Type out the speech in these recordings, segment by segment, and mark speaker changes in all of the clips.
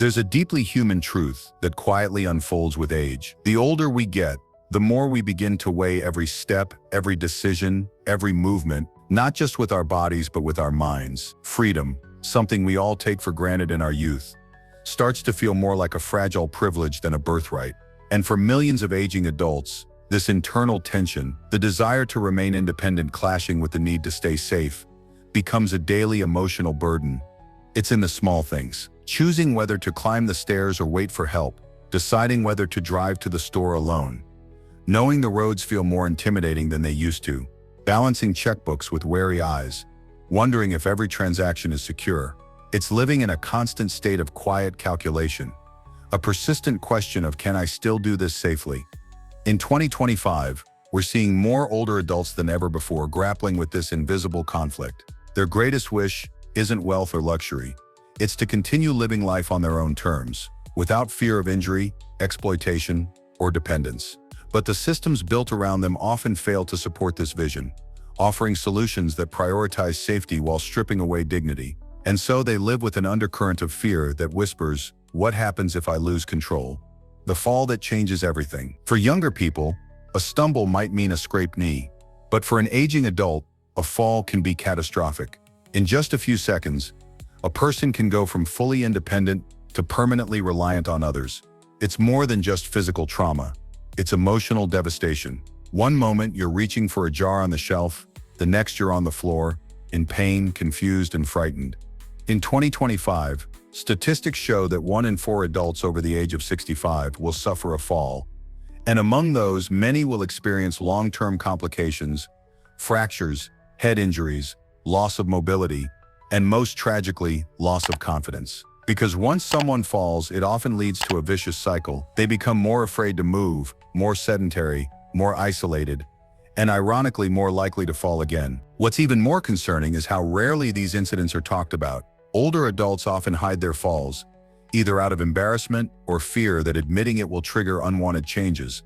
Speaker 1: There's a deeply human truth that quietly unfolds with age. The older we get, the more we begin to weigh every step, every decision, every movement, not just with our bodies but with our minds. Freedom, something we all take for granted in our youth, starts to feel more like a fragile privilege than a birthright. And for millions of aging adults, this internal tension, the desire to remain independent clashing with the need to stay safe, becomes a daily emotional burden. It's in the small things. Choosing whether to climb the stairs or wait for help, deciding whether to drive to the store alone, knowing the roads feel more intimidating than they used to, balancing checkbooks with wary eyes, wondering if every transaction is secure. It's living in a constant state of quiet calculation, a persistent question of can I still do this safely? In 2025, we're seeing more older adults than ever before grappling with this invisible conflict. Their greatest wish isn't wealth or luxury. It's to continue living life on their own terms, without fear of injury, exploitation, or dependence. But the systems built around them often fail to support this vision, offering solutions that prioritize safety while stripping away dignity. And so they live with an undercurrent of fear that whispers, what happens if I lose control? The fall that changes everything. For younger people, a stumble might mean a scraped knee. But for an aging adult, a fall can be catastrophic. In just a few seconds, a person can go from fully independent to permanently reliant on others. It's more than just physical trauma. It's emotional devastation. One moment you're reaching for a jar on the shelf, the next you're on the floor, in pain, confused, and frightened. In 2025, statistics show that 1 in 4 adults over the age of 65 will suffer a fall. And among those, many will experience long-term complications, fractures, head injuries, loss of mobility, and most tragically, loss of confidence. Because once someone falls, it often leads to a vicious cycle. They become more afraid to move, more sedentary, more isolated, and ironically more likely to fall again. What's even more concerning is how rarely these incidents are talked about. Older adults often hide their falls, either out of embarrassment or fear that admitting it will trigger unwanted changes,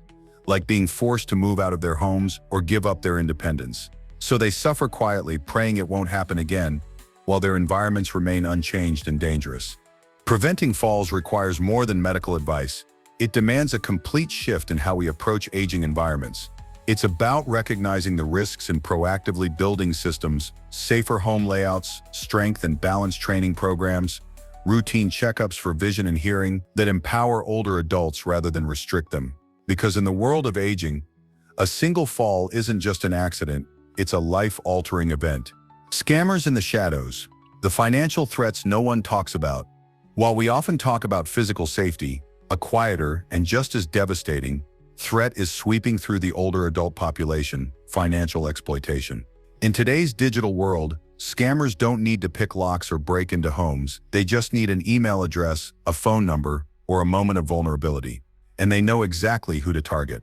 Speaker 1: like being forced to move out of their homes or give up their independence. So they suffer quietly, praying it won't happen again, while their environments remain unchanged and dangerous. Preventing falls requires more than medical advice. It demands a complete shift in how we approach aging environments. It's about recognizing the risks and proactively building systems, safer home layouts, strength and balance training programs, routine checkups for vision and hearing that empower older adults rather than restrict them. Because in the world of aging, a single fall isn't just an accident, it's a life-altering event. Scammers in the shadows, the financial threats no one talks about. While we often talk about physical safety, a quieter and just as devastating threat is sweeping through the older adult population: financial exploitation. In today's digital world, scammers don't need to pick locks or break into homes. They just need an email address, a phone number, or a moment of vulnerability. And they know exactly who to target.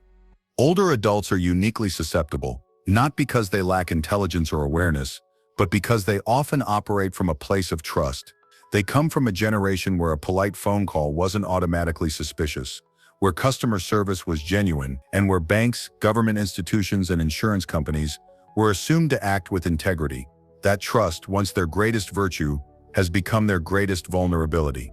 Speaker 1: Older adults are uniquely susceptible, not because they lack intelligence or awareness, but because they often operate from a place of trust. They come from a generation where a polite phone call wasn't automatically suspicious, where customer service was genuine, and where banks, government institutions, and insurance companies were assumed to act with integrity. That trust, once their greatest virtue, has become their greatest vulnerability.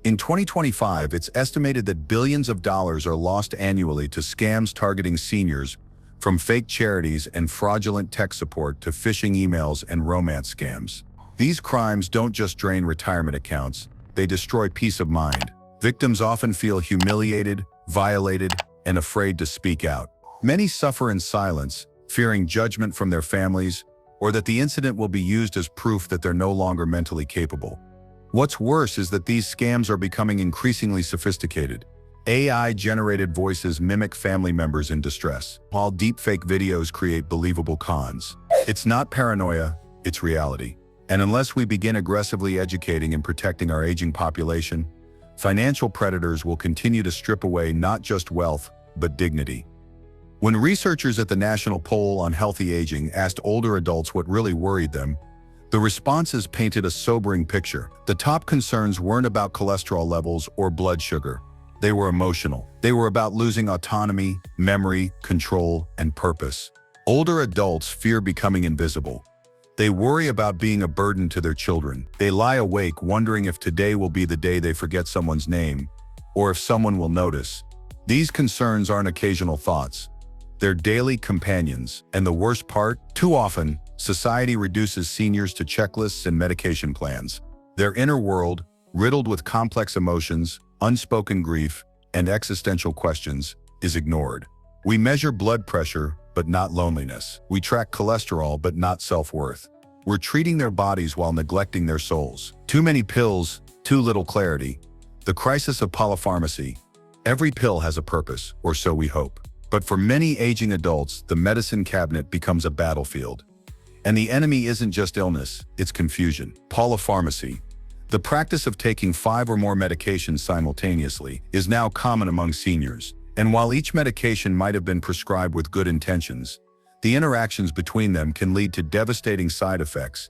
Speaker 1: In 2025, it's estimated that billions of dollars are lost annually to scams targeting seniors, from fake charities and fraudulent tech support to phishing emails and romance scams. These crimes don't just drain retirement accounts, they destroy peace of mind. Victims often feel humiliated, violated, and afraid to speak out. Many suffer in silence, fearing judgment from their families, or that the incident will be used as proof that they're no longer mentally capable. What's worse is that these scams are becoming increasingly sophisticated. AI-generated voices mimic family members in distress, while deepfake videos create believable cons. It's not paranoia, it's reality. And unless we begin aggressively educating and protecting our aging population, financial predators will continue to strip away not just wealth, but dignity. When researchers at the National Poll on Healthy Aging asked older adults what really worried them, the responses painted a sobering picture. The top concerns weren't about cholesterol levels or blood sugar. They were emotional. They were about losing autonomy, memory, control, and purpose. Older adults fear becoming invisible. They worry about being a burden to their children. They lie awake wondering if today will be the day they forget someone's name, or if someone will notice. These concerns aren't occasional thoughts. They're daily companions. And the worst part? Too often, society reduces seniors to checklists and medication plans. Their inner world, riddled with complex emotions, unspoken grief, and existential questions, is ignored. We measure blood pressure, but not loneliness. We track cholesterol, but not self-worth. We're treating their bodies while neglecting their souls. Too many pills, too little clarity. The crisis of polypharmacy. Every pill has a purpose, or so we hope. But for many aging adults, the medicine cabinet becomes a battlefield. And the enemy isn't just illness, it's confusion. Polypharmacy. The practice of taking 5 or more medications simultaneously is now common among seniors. And while each medication might have been prescribed with good intentions, the interactions between them can lead to devastating side effects: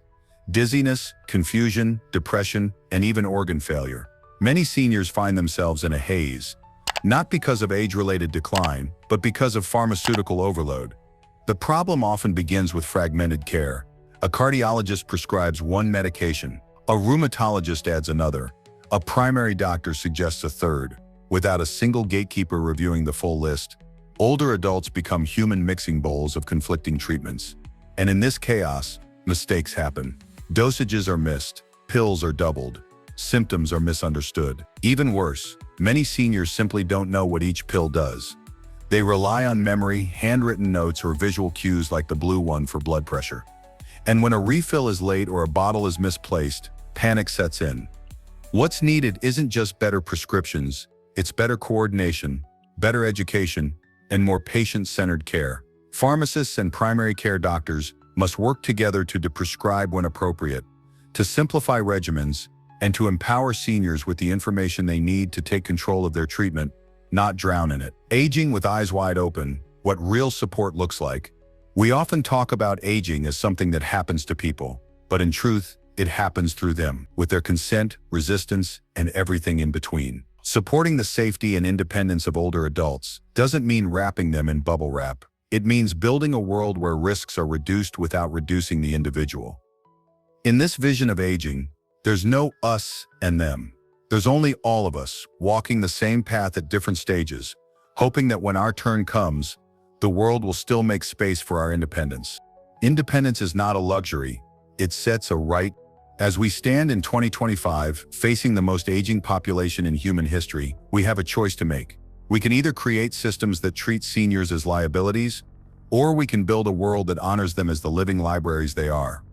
Speaker 1: dizziness, confusion, depression, and even organ failure. Many seniors find themselves in a haze, not because of age-related decline, but because of pharmaceutical overload. The problem often begins with fragmented care. A cardiologist prescribes one medication, a rheumatologist adds another, a primary doctor suggests a third. Without a single gatekeeper reviewing the full list, older adults become human mixing bowls of conflicting treatments. And in this chaos, mistakes happen. Dosages are missed, pills are doubled, symptoms are misunderstood. Even worse, many seniors simply don't know what each pill does. They rely on memory, handwritten notes, or visual cues like the blue one for blood pressure. And when a refill is late or a bottle is misplaced, panic sets in. What's needed isn't just better prescriptions, it's better coordination, better education, and more patient-centered care. Pharmacists and primary care doctors must work together to prescribe when appropriate, to simplify regimens, and to empower seniors with the information they need to take control of their treatment, not drown in it. Aging with eyes wide open, what real support looks like. We often talk about aging as something that happens to people, but in truth, it happens through them, with their consent, resistance, and everything in between. Supporting the safety and independence of older adults doesn't mean wrapping them in bubble wrap. It means building a world where risks are reduced without reducing the individual. In this vision of aging, there's no us and them. There's only all of us, walking the same path at different stages, hoping that when our turn comes, the world will still make space for our independence. Independence is not a luxury, it sets a right. As we stand in 2025, facing the most aging population in human history, we have a choice to make. We can either create systems that treat seniors as liabilities, or we can build a world that honors them as the living libraries they are.